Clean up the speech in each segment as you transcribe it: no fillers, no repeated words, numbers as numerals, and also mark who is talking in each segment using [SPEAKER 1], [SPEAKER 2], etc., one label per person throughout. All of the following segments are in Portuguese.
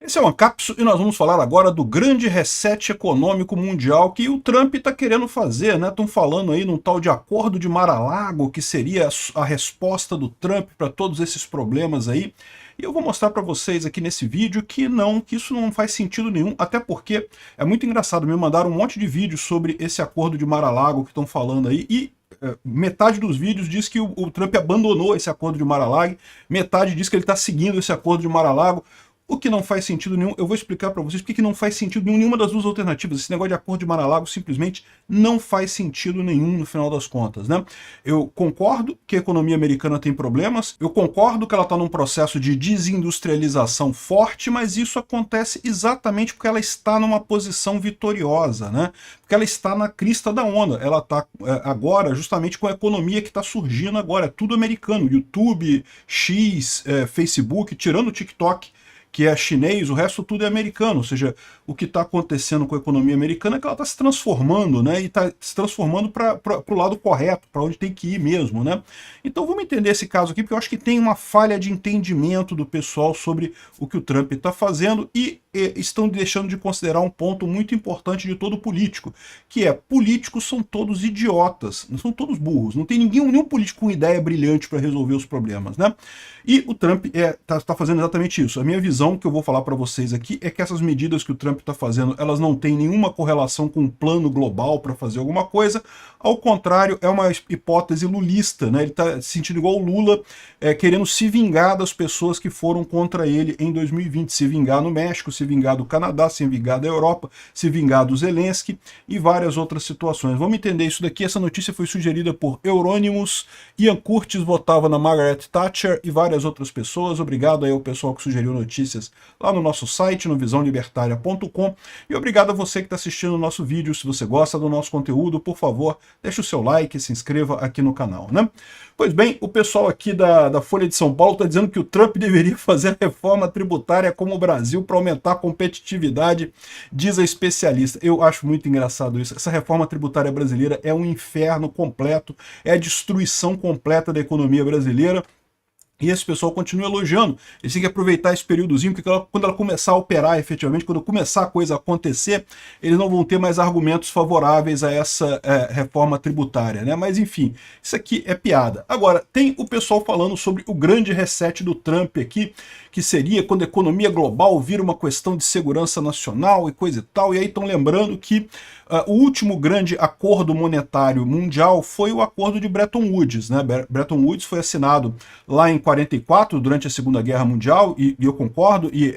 [SPEAKER 1] Esse é uma cápsula e nós vamos falar agora do grande reset econômico mundial que o Trump está querendo fazer, né? Estão falando aí num tal de acordo de Mar-a-Lago, que seria a resposta do Trump para todos esses problemas aí. E eu vou mostrar para vocês aqui nesse vídeo que isso não faz sentido nenhum, até porque é muito engraçado, me mandaram um monte de vídeos sobre esse acordo de Mar-a-Lago que estão falando aí, e metade dos vídeos diz que o Trump abandonou esse acordo de Mar-a-Lago, metade diz que ele está seguindo esse acordo de Mar-a-Lago, o que não faz sentido nenhum. Eu vou explicar para vocês porque que não faz sentido nenhum, nenhuma das duas alternativas. Esse negócio de acordo de Mar-a-Lago simplesmente não faz sentido nenhum no final das contas, né? Eu concordo que a economia americana tem problemas, eu concordo que ela está num processo de desindustrialização forte, mas isso acontece exatamente porque ela está numa posição vitoriosa, né? Porque ela está na crista da onda, ela está agora justamente com a economia que está surgindo agora, é tudo americano, YouTube, X, Facebook, tirando o TikTok, que é chinês, o resto tudo é americano, ou seja, o que está acontecendo com a economia americana é que ela está se transformando, né, e está se transformando para o lado correto, para onde tem que ir mesmo, né. Então vamos entender esse caso aqui, porque eu acho que tem uma falha de entendimento do pessoal sobre o que o Trump está fazendo e estão deixando de considerar um ponto muito importante de todo político, que é, políticos são todos idiotas, não são todos burros, não tem nenhum político com ideia brilhante para resolver os problemas, né. E o Trump está fazendo exatamente isso. A minha visão que eu vou falar para vocês aqui é que essas medidas que o Trump está fazendo, elas não têm nenhuma correlação com um plano global para fazer alguma coisa, ao contrário, é uma hipótese lulista, né? Ele está se sentindo igual o Lula, querendo se vingar das pessoas que foram contra ele em 2020, se vingar no México, se vingar do Canadá, se vingar da Europa, se vingar do Zelensky e várias outras situações. Vamos entender isso daqui. Essa notícia foi sugerida por Eurônimos, Ian Curtis votava na Margaret Thatcher e várias outras pessoas. Obrigado aí ao pessoal que sugeriu notícias lá no nosso site, no visãolibertaria.com, e obrigado a você que está assistindo o nosso vídeo. Se você gosta do nosso conteúdo, por favor, deixe o seu like e se inscreva aqui no canal, né? Pois bem, o pessoal aqui da Folha de São Paulo está dizendo que o Trump deveria fazer a reforma tributária como o Brasil para aumentar a competitividade, diz a especialista. Eu acho muito engraçado isso. Essa reforma tributária brasileira é um inferno completo, é a destruição completa da economia brasileira. E esse pessoal continua elogiando. Eles têm que aproveitar esse períodozinho, porque quando ela começar a operar efetivamente, quando começar a coisa a acontecer, eles não vão ter mais argumentos favoráveis a essa reforma tributária, né? Mas enfim, isso aqui é piada. Agora, tem o pessoal falando sobre o grande reset do Trump aqui, que seria quando a economia global vira uma questão de segurança nacional e coisa e tal, e aí estão lembrando que o último grande acordo monetário mundial foi o acordo de Bretton Woods, né? Bretton Woods foi assinado lá em 44, durante a Segunda Guerra Mundial, e eu concordo, e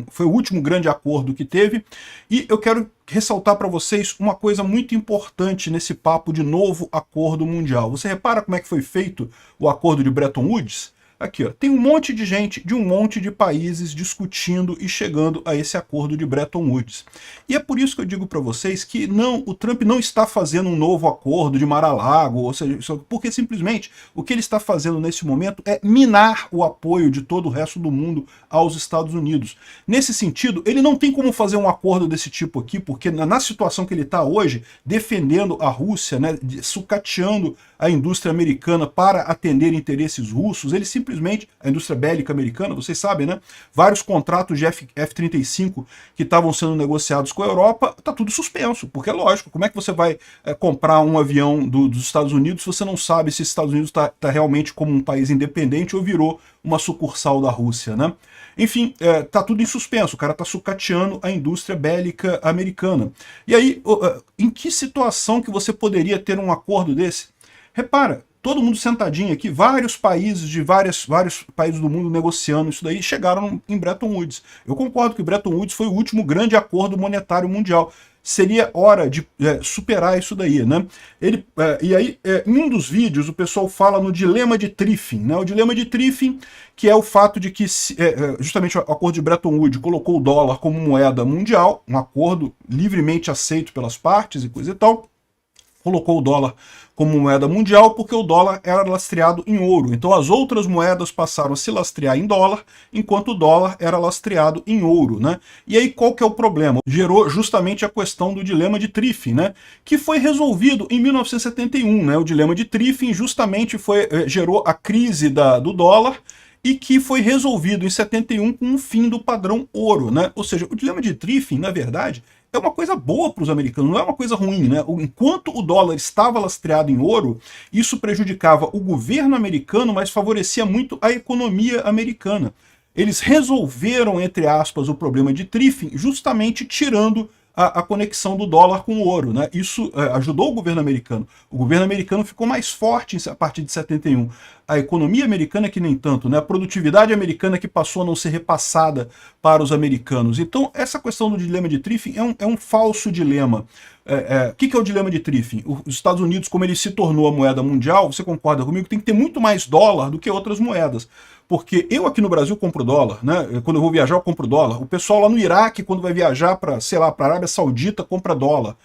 [SPEAKER 1] foi o último grande acordo que teve, e eu quero ressaltar para vocês uma coisa muito importante nesse papo de novo acordo mundial. Você repara como é que foi feito o acordo de Bretton Woods? Aqui, ó, tem um monte de gente de um monte de países discutindo e chegando a esse acordo de Bretton Woods. E é por isso que eu digo para vocês que o Trump não está fazendo um novo acordo de Mar-a-Lago, ou seja, porque simplesmente o que ele está fazendo nesse momento é minar o apoio de todo o resto do mundo aos Estados Unidos. Nesse sentido, ele não tem como fazer um acordo desse tipo aqui, porque na situação que ele está hoje, defendendo a Rússia, né, sucateando a indústria americana para atender interesses russos, ele simplesmente, a indústria bélica americana, vocês sabem, né? Vários contratos de F-35 que estavam sendo negociados com a Europa, tá tudo suspenso, porque é lógico, como é que você vai comprar um avião dos Estados Unidos se você não sabe se os Estados Unidos tá realmente como um país independente ou virou uma sucursal da Rússia, né? Enfim, tá tudo em suspenso, o cara tá sucateando a indústria bélica americana. E aí, em que situação que você poderia ter um acordo desse? Repara, todo mundo sentadinho aqui, vários países de vários países do mundo negociando isso daí, chegaram em Bretton Woods. Eu concordo que Bretton Woods foi o último grande acordo monetário mundial. Seria hora de superar isso daí, né? E aí, em um dos vídeos, o pessoal fala no dilema de Triffin, né? O dilema de Triffin, que é o fato de que, justamente o acordo de Bretton Woods colocou o dólar como moeda mundial, um acordo livremente aceito pelas partes e coisa e tal, colocou o dólar como moeda mundial porque o dólar era lastreado em ouro. Então as outras moedas passaram a se lastrear em dólar, enquanto o dólar era lastreado em ouro, né? E aí qual que é o problema? Gerou justamente a questão do dilema de Triffin, né? Que foi resolvido em 1971, né? O dilema de Triffin justamente gerou a crise do dólar, e que foi resolvido em 71 com o fim do padrão ouro, né? Ou seja, o dilema de Triffin, na verdade, é uma coisa boa para os americanos, não é uma coisa ruim, né? Enquanto o dólar estava lastreado em ouro, isso prejudicava o governo americano, mas favorecia muito a economia americana. Eles resolveram, entre aspas, o problema de Triffin, justamente tirando a conexão do dólar com o ouro, né? Isso ajudou o governo americano. O governo americano ficou mais forte a partir de 71. A economia americana que nem tanto, né? A produtividade americana que passou a não ser repassada para os americanos. Então, essa questão do dilema de Triffin é um falso dilema. O que é o dilema de Triffin? Os Estados Unidos, como ele se tornou a moeda mundial, você concorda comigo, tem que ter muito mais dólar do que outras moedas. Porque eu aqui no Brasil compro dólar, né? Quando eu vou viajar eu compro dólar. O pessoal lá no Iraque, quando vai viajar para, sei lá, para a Arábia Saudita, compra dólar.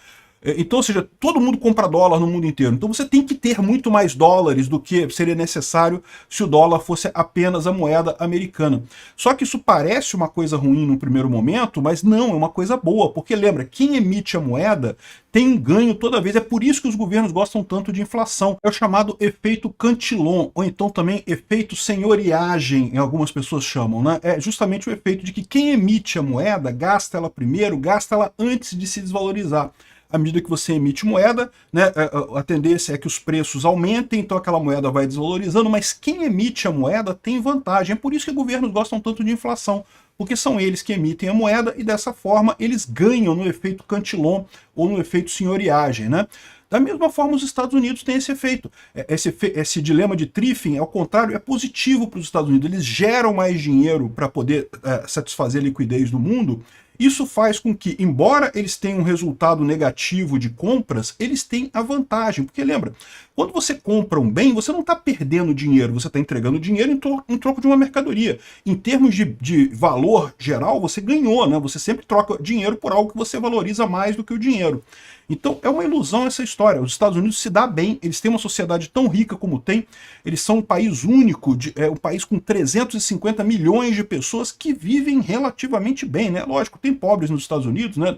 [SPEAKER 1] Então, ou seja, todo mundo compra dólar no mundo inteiro. Então você tem que ter muito mais dólares do que seria necessário se o dólar fosse apenas a moeda americana. Só que isso parece uma coisa ruim no primeiro momento, mas não, é uma coisa boa, porque lembra, quem emite a moeda tem um ganho toda vez. É por isso que os governos gostam tanto de inflação. É o chamado efeito Cantillon, ou então também efeito senhoriagem, algumas pessoas chamam, né? É justamente o efeito de que quem emite a moeda gasta ela primeiro, gasta ela antes de se desvalorizar. À medida que você emite moeda, né, a tendência é que os preços aumentem, então aquela moeda vai desvalorizando, mas quem emite a moeda tem vantagem. É por isso que governos gostam tanto de inflação, porque são eles que emitem a moeda e dessa forma eles ganham no efeito Cantillon ou no efeito senhoriagem, né? Da mesma forma, os Estados Unidos têm esse efeito. Esse dilema de Triffin, ao contrário, é positivo para os Estados Unidos. Eles geram mais dinheiro para poder satisfazer a liquidez do mundo. Isso faz com que, embora eles tenham um resultado negativo de compras, eles têm a vantagem. Porque lembra, quando você compra um bem, você não está perdendo dinheiro, você está entregando dinheiro em troco de uma mercadoria. Em termos de valor geral, você ganhou, né? Você sempre troca dinheiro por algo que você valoriza mais do que o dinheiro. Então é uma ilusão essa história. Os Estados Unidos se dá bem, eles têm uma sociedade tão rica como tem, eles são um país único, um país com 350 milhões de pessoas que vivem relativamente bem, né? Lógico, tem pobres nos Estados Unidos, né?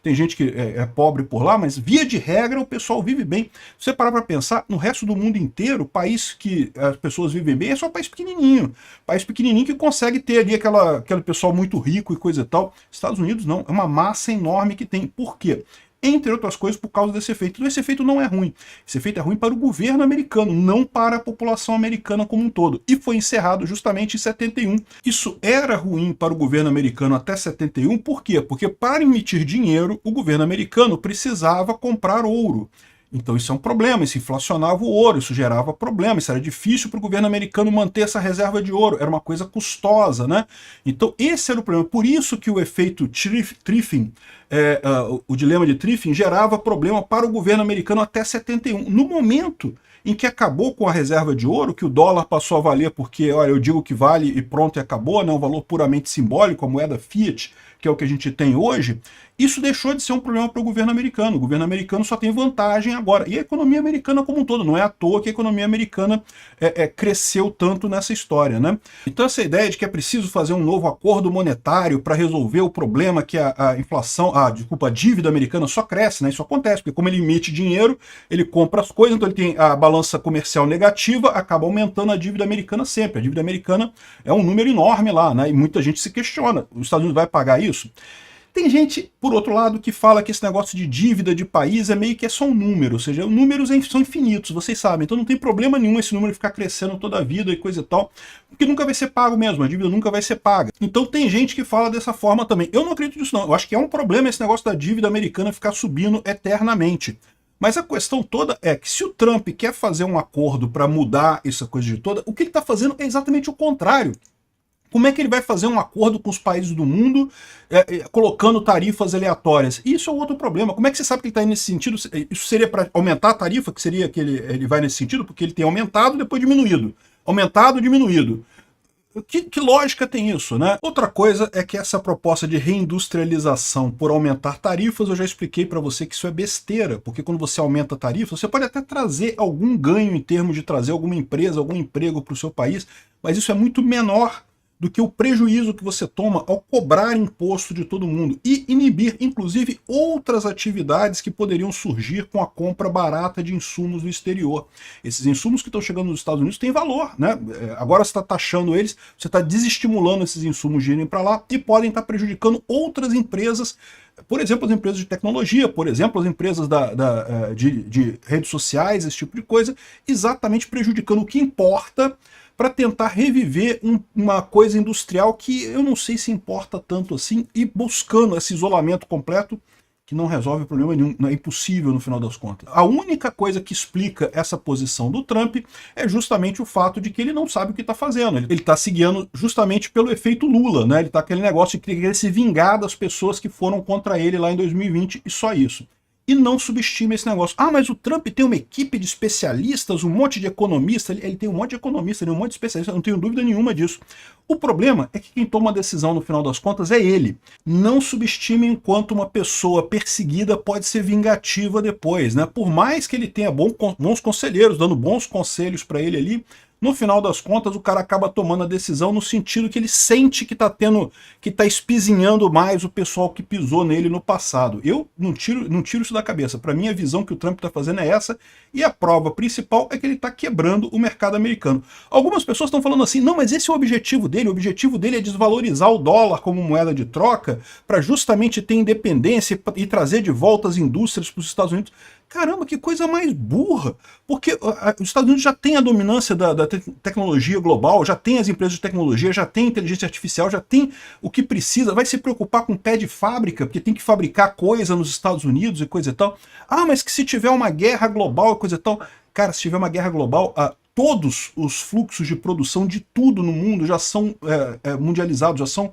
[SPEAKER 1] Tem gente que é pobre por lá, mas via de regra o pessoal vive bem. Se você parar para pensar, no resto do mundo inteiro, o país que as pessoas vivem bem é só um país pequenininho. País pequenininho que consegue ter ali aquele pessoal muito rico e coisa e tal. Estados Unidos não, é uma massa enorme que tem. Por quê? Entre outras coisas, por causa desse efeito. Então esse efeito não é ruim. Esse efeito é ruim para o governo americano, não para a população americana como um todo. E foi encerrado justamente em 71. Isso era ruim para o governo americano até 71, por quê? Porque para emitir dinheiro, o governo americano precisava comprar ouro. Então isso é um problema, isso inflacionava o ouro, isso gerava problemas, isso era difícil para o governo americano manter essa reserva de ouro, era uma coisa custosa, né? Então esse era o problema, por isso que o efeito Triffin, o dilema de Triffin, gerava problema para o governo americano até 71. No momento em que acabou com a reserva de ouro, que o dólar passou a valer porque, olha, eu digo que vale e pronto e acabou, né? Um valor puramente simbólico, a moeda fiat, que é o que a gente tem hoje, isso deixou de ser um problema para o governo americano. O governo americano só tem vantagem agora. E a economia americana como um todo. Não é à toa que a economia americana cresceu tanto nessa história, né? Então essa ideia de que é preciso fazer um novo acordo monetário para resolver o problema que a inflação, a dívida americana só cresce, né? Isso acontece, porque como ele emite dinheiro, ele compra as coisas, então ele tem a balança comercial negativa, acaba aumentando a dívida americana sempre. A dívida americana é um número enorme lá, né? E muita gente se questiona, os Estados Unidos vai pagar isso? Tem gente, por outro lado, que fala que esse negócio de dívida de país é meio que só um número, ou seja, números são infinitos, vocês sabem, então não tem problema nenhum esse número ficar crescendo toda a vida e coisa e tal, porque nunca vai ser pago mesmo, a dívida nunca vai ser paga. Então tem gente que fala dessa forma também. Eu não acredito nisso não, eu acho que é um problema esse negócio da dívida americana ficar subindo eternamente. Mas a questão toda é que se o Trump quer fazer um acordo para mudar essa coisa de toda, o que ele está fazendo é exatamente o contrário. Como é que ele vai fazer um acordo com os países do mundo colocando tarifas aleatórias? Isso é outro problema. Como é que você sabe que ele está indo nesse sentido? Isso seria para aumentar a tarifa, que seria que ele vai nesse sentido? Porque ele tem aumentado e depois diminuído. Aumentado, diminuído. Que lógica tem isso, né? Outra coisa é que essa proposta de reindustrialização por aumentar tarifas, eu já expliquei para você que isso é besteira, porque quando você aumenta a tarifa, você pode até trazer algum ganho em termos de trazer alguma empresa, algum emprego para o seu país, mas isso é muito menor do que o prejuízo que você toma ao cobrar imposto de todo mundo e inibir, inclusive, outras atividades que poderiam surgir com a compra barata de insumos do exterior. Esses insumos que estão chegando nos Estados Unidos têm valor, né? Agora você está taxando eles, você está desestimulando esses insumos de irem para lá e podem estar prejudicando outras empresas, por exemplo, as empresas de tecnologia, por exemplo, as empresas de redes sociais, esse tipo de coisa, exatamente prejudicando o que importa para tentar reviver uma coisa industrial que eu não sei se importa tanto assim, e buscando esse isolamento completo que não resolve problema nenhum, não é impossível no final das contas. A única coisa que explica essa posição do Trump é justamente o fato de que ele não sabe o que está fazendo. Ele está seguindo justamente pelo efeito Lula, né? Ele está aquele negócio de querer se vingar das pessoas que foram contra ele lá em 2020 e só isso. E não subestime esse negócio. Ah, mas o Trump tem uma equipe de especialistas, um monte de economistas, ele tem um monte de economistas, um monte de especialistas, não tenho dúvida nenhuma disso. O problema é que quem toma a decisão no final das contas é ele. Não subestime enquanto uma pessoa perseguida pode ser vingativa depois, né? Por mais que ele tenha bons conselheiros, dando bons conselhos para ele ali, no final das contas, o cara acaba tomando a decisão no sentido que ele sente que está espizinhando mais o pessoal que pisou nele no passado. Eu não tiro isso da cabeça. Para mim, a visão que o Trump está fazendo é essa, e a prova principal é que ele está quebrando o mercado americano. Algumas pessoas estão falando assim, não, mas esse é o objetivo dele é desvalorizar o dólar como moeda de troca para justamente ter independência e trazer de volta as indústrias para os Estados Unidos. Caramba, que coisa mais burra! Porque os Estados Unidos já tem a dominância da tecnologia global, já tem as empresas de tecnologia, já tem inteligência artificial, já tem o que precisa, vai se preocupar com pé de fábrica, porque tem que fabricar coisa nos Estados Unidos e coisa e tal. Ah, mas que se tiver uma guerra global e coisa e tal... Cara, se tiver uma guerra global, todos os fluxos de produção de tudo no mundo já são mundializados, já são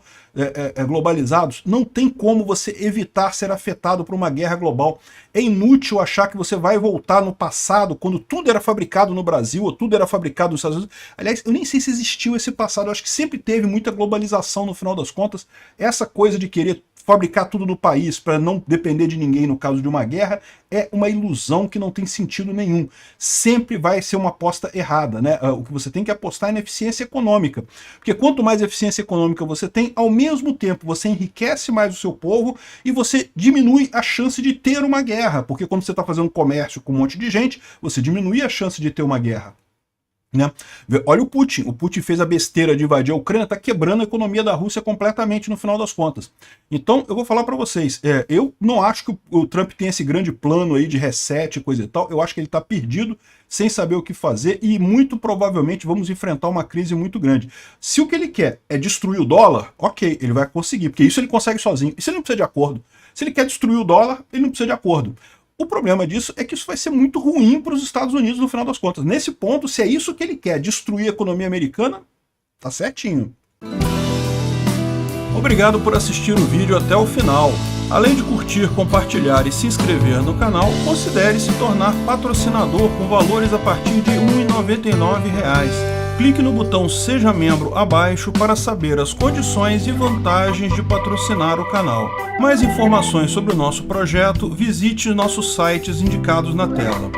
[SPEAKER 1] globalizados. Não tem como você evitar ser afetado por uma guerra global. É inútil achar que você vai voltar no passado, quando tudo era fabricado no Brasil, ou tudo era fabricado nos Estados Unidos. Aliás, eu nem sei se existiu esse passado, eu acho que sempre teve muita globalização no final das contas. Essa coisa de querer fabricar tudo no país para não depender de ninguém no caso de uma guerra é uma ilusão que não tem sentido nenhum. Sempre vai ser uma aposta errada, né? O que você tem que apostar é na eficiência econômica. Porque quanto mais eficiência econômica você tem, ao mesmo tempo você enriquece mais o seu povo e você diminui a chance de ter uma guerra. Porque quando você está fazendo comércio com um monte de gente, você diminui a chance de ter uma guerra. Né? Olha o Putin fez a besteira de invadir a Ucrânia, está quebrando a economia da Rússia completamente no final das contas. Então eu vou falar para vocês, eu não acho que o Trump tem esse grande plano aí de reset e coisa e tal, eu acho que ele está perdido, sem saber o que fazer, e muito provavelmente vamos enfrentar uma crise muito grande. Se o que ele quer é destruir o dólar, ok, ele vai conseguir, porque isso ele consegue sozinho, isso ele não precisa de acordo. Se ele quer destruir o dólar, ele não precisa de acordo. O problema disso é que isso vai ser muito ruim para os Estados Unidos no final das contas. Nesse ponto, se é isso que ele quer, destruir a economia americana, tá certinho. Obrigado por assistir o vídeo até o final. Além de curtir, compartilhar e se inscrever no canal, considere se tornar patrocinador com valores a partir de R$ 1,99. Clique no botão Seja Membro abaixo para saber as condições e vantagens de patrocinar o canal. Mais informações sobre o nosso projeto, visite nossos sites indicados na tela.